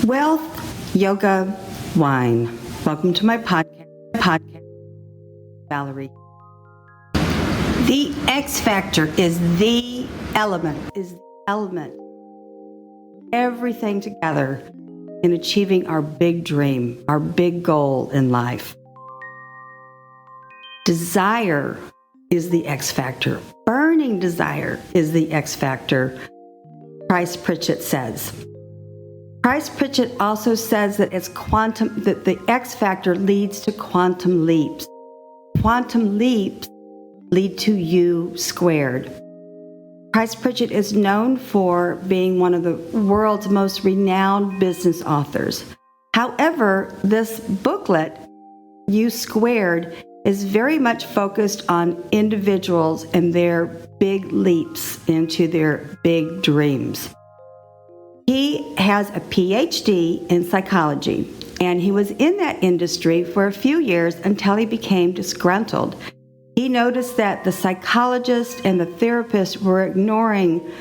Wealth, yoga, wine. Welcome to my podcast, Valerie. The X factor is the element. Everything together in achieving our big dream, our big goal in life. Desire is the X factor. Burning desire is the X factor, Price Pritchett says. Price Pritchett also says that that the X factor leads to quantum leaps. Quantum leaps lead to U squared. Price Pritchett is known for being one of the world's most renowned business authors. However, this booklet, U squared, is very much focused on individuals and their big leaps into their big dreams. He has a PhD in psychology, and he was in that industry for a few years until he became disgruntled. He noticed that the psychologists and the therapists were ignoring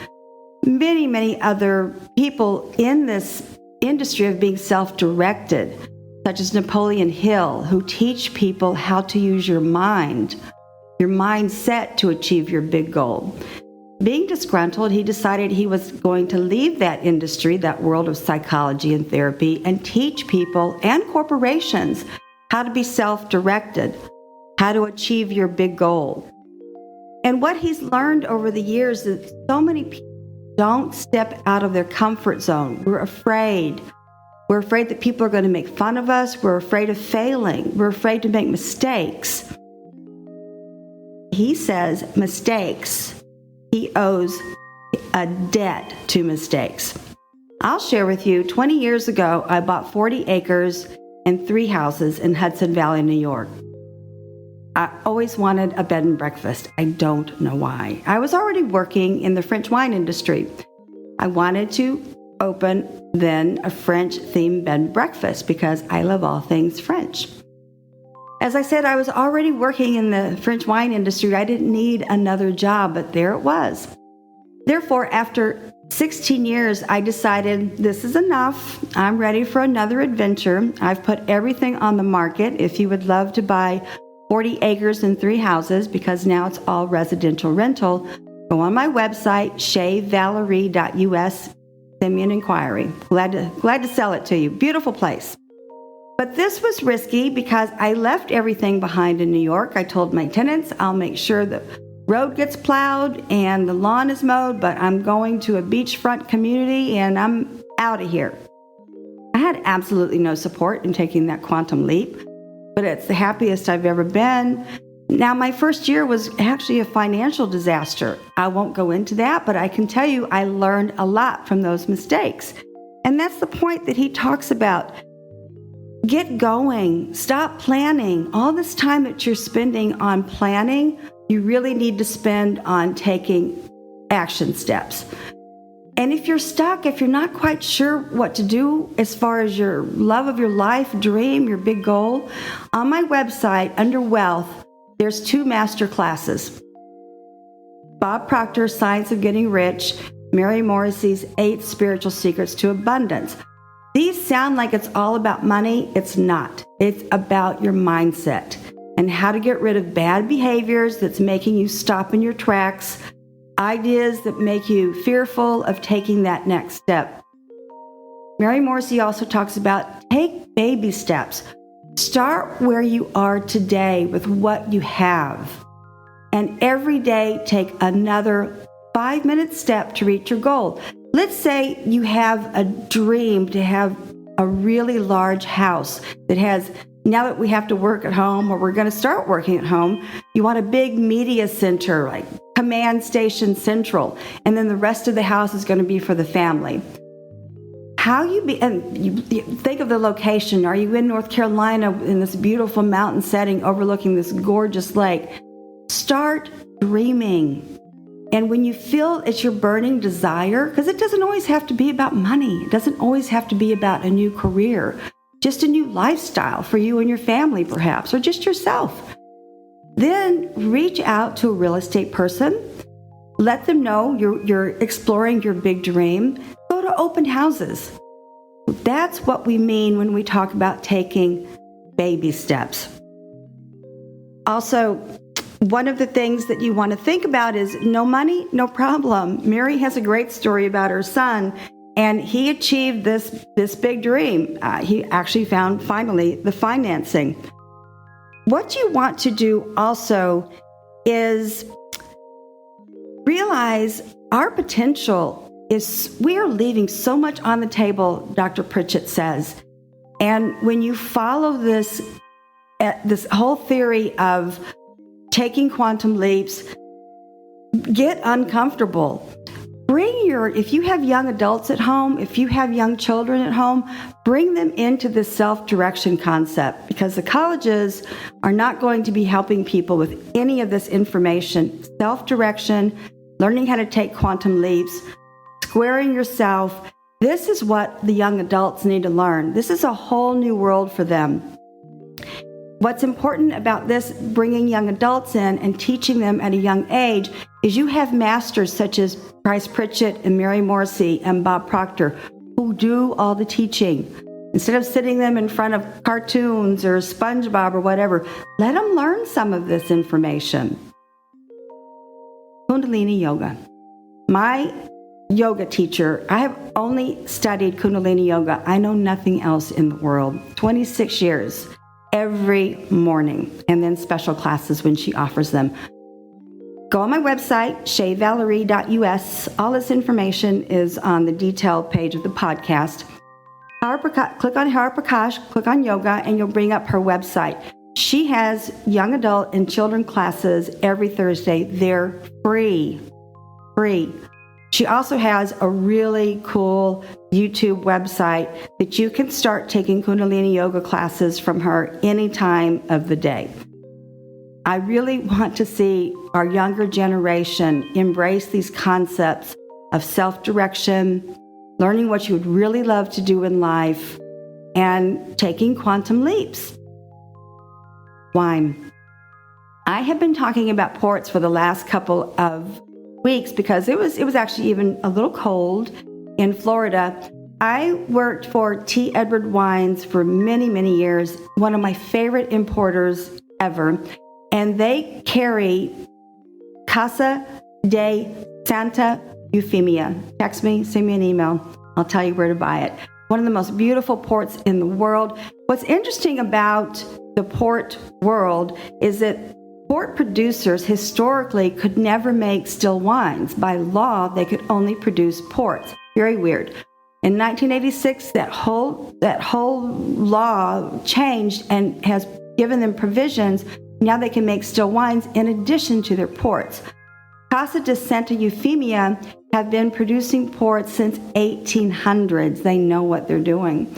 many other people in this industry of being self-directed, such as Napoleon Hill, who teach people how to use your mindset to achieve your big goal. Being disgruntled, he decided he was going to leave that industry, that world of psychology and therapy, and teach people and corporations how to be self-directed, how to achieve your big goal. And what he's learned over the years is that so many people don't step out of their comfort zone. We're afraid. We're afraid that people are going to make fun of us. We're afraid of failing. We're afraid to make mistakes. He says mistakes. He owes a debt to mistakes. I'll share with you, 20 years ago, I bought 40 acres and 3 houses in Hudson Valley, New York. I always wanted a bed and breakfast. I don't know why. I was already working in the French wine industry. I wanted to open then a French-themed bed and breakfast because I love all things French. As I said, I was already working in the French wine industry. I didn't need another job, but there it was. Therefore, after 16 years, I decided this is enough. I'm ready for another adventure. I've put everything on the market. If you would love to buy 40 acres and 3 houses, because now it's all residential rental, go on my website, shayvalerie.us, send me an inquiry. Glad to sell it to you. Beautiful place. But this was risky because I left everything behind in New York. I told my tenants, I'll make sure the road gets plowed and the lawn is mowed, but I'm going to a beachfront community and I'm out of here. I had absolutely no support in taking that quantum leap, but it's the happiest I've ever been. Now, my first year was actually a financial disaster. I won't go into that, but I can tell you I learned a lot from those mistakes. And that's the point that he talks about. Get going. Stop planning. All this time that you're spending on planning, you really need to spend on taking action steps. And if you're stuck, if you're not quite sure what to do as far as your love of your life, dream, your big goal, on my website under Wealth, there's 2 masterclasses. Bob Proctor's Science of Getting Rich, Mary Morrissey's 8 Spiritual Secrets to Abundance. These sound like it's all about money. It's not. It's about your mindset and how to get rid of bad behaviors that's making you stop in your tracks, ideas that make you fearful of taking that next step. Mary Morrissey also talks about take baby steps. Start where you are today with what you have. And every day take another 5-minute step to reach your goal. Let's say you have a dream to have a really large house that has, now that we have to work at home or we're going to start working at home, you want a big media center like Command Station Central, and then the rest of the house is going to be for the family. And you think of the location. Are you in North Carolina in this beautiful mountain setting overlooking this gorgeous lake? Start dreaming. And when you feel it's your burning desire, because it doesn't always have to be about money. It doesn't always have to be about a new career, just a new lifestyle for you and your family perhaps, or just yourself. Then reach out to a real estate person. Let them know you're exploring your big dream. Go to open houses. That's what we mean when we talk about taking baby steps. Also, one of the things that you want to think about is no money, no problem. Mary has a great story about her son, and he achieved this big dream. He actually found finally the financing. What you want to do also is realize our potential is, we are leaving so much on the table, Dr. Pritchett says. And when you follow this whole theory of taking quantum leaps, get uncomfortable. If you have young adults at home, if you have young children at home, bring them into this self-direction concept, because the colleges are not going to be helping people with any of this information. Self-direction, learning how to take quantum leaps, squaring yourself. This is what the young adults need to learn. This is a whole new world for them. What's important about this, bringing young adults in and teaching them at a young age, is you have masters such as Bryce Pritchett and Mary Morrissey and Bob Proctor who do all the teaching. Instead of sitting them in front of cartoons or SpongeBob or whatever, let them learn some of this information. Kundalini Yoga. My yoga teacher, I have only studied Kundalini Yoga. I know nothing else in the world. 26 years. Every morning, and then special classes when she offers them. Go on my website, shayvalerie.us. All this information is on the detailed page of the podcast. Click on Hara Prakash, click on yoga, and you'll bring up her website. She has young adult and children classes every Thursday. They're free. She also has a really cool YouTube website that you can start taking Kundalini Yoga classes from her any time of the day. I really want to see our younger generation embrace these concepts of self-direction, learning what you would really love to do in life, and taking quantum leaps. Wine. I have been talking about ports for the last couple of weeks because it was actually even a little cold in Florida. I worked for T. Edward Wines for many, many years, one of my favorite importers ever, and they carry Casa de Santa Eufemia. Text me, send me an email. I'll tell you where to buy it. One of the most beautiful ports in the world. What's interesting about the port world is that port producers historically could never make still wines. By law, they could only produce ports. Very weird. In 1986, that whole law changed and has given them provisions. Now they can make still wines in addition to their ports. Casa de Santa Eufemia have been producing ports since 1800s. They know what they're doing.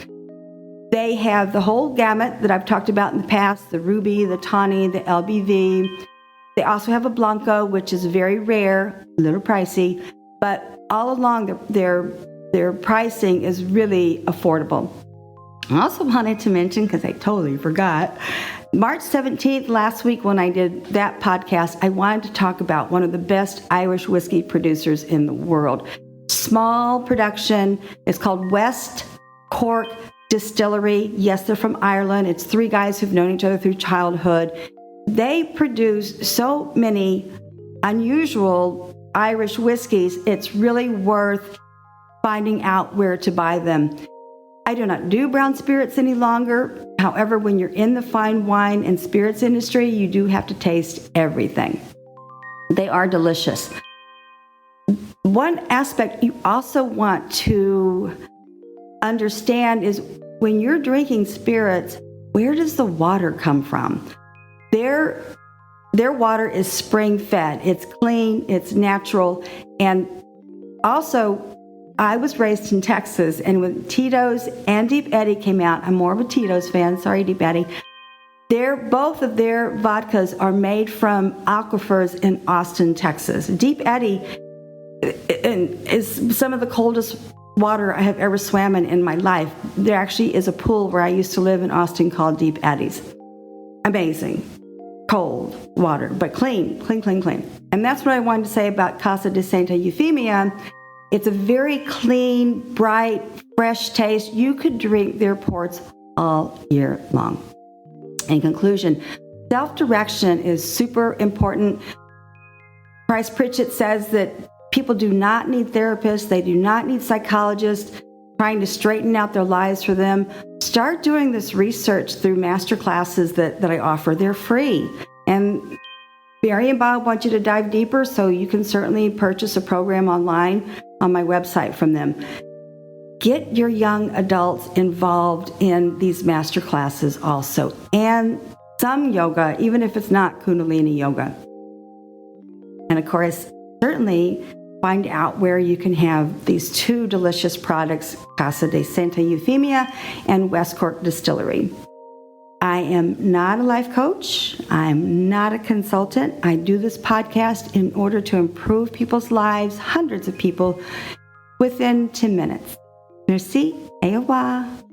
They have the whole gamut that I've talked about in the past, the Ruby, the Tawny, the LBV. They also have a Blanco, which is very rare, a little pricey, but all along their pricing is really affordable. I also wanted to mention, because I totally forgot, March 17th, last week when I did that podcast, I wanted to talk about one of the best Irish whiskey producers in the world. Small production. It's called West Cork Distillery. Yes, they're from Ireland. It's three guys who've known each other through childhood. They produce so many unusual Irish whiskeys. It's really worth finding out where to buy them. I do not do brown spirits any longer. However, when you're in the fine wine and spirits industry, you do have to taste everything. They are delicious. One aspect you also want to understand is when you're drinking spirits, where does the water come from? Their water is spring-fed. It's clean, it's natural, and also I was raised in Texas, and when Tito's and Deep Eddy came out, I'm more of a Tito's fan, sorry Deep Eddy, both of their vodkas are made from aquifers in Austin, Texas. Deep Eddy is some of the coldest water I have ever swam in my life. There actually is a pool where I used to live in Austin called Deep Eddy's. Amazing. Cold water, but clean. And that's what I wanted to say about Casa de Santa Eufemia. It's a very clean, bright, fresh taste. You could drink their ports all year long. In conclusion, self-direction is super important. Price Pritchett says that people do not need therapists. They do not need psychologists trying to straighten out their lives for them. Start doing this research through masterclasses that I offer. They're free. And Barry and Bob want you to dive deeper, so you can certainly purchase a program online on my website from them. Get your young adults involved in these masterclasses also, and some yoga, even if it's not Kundalini Yoga. And of course, certainly find out where you can have these two delicious products, Casa de Santa Eufemia and West Cork Distillery. I am not a life coach. I'm not a consultant. I do this podcast in order to improve people's lives, hundreds of people, within 10 minutes. Merci, au revoir.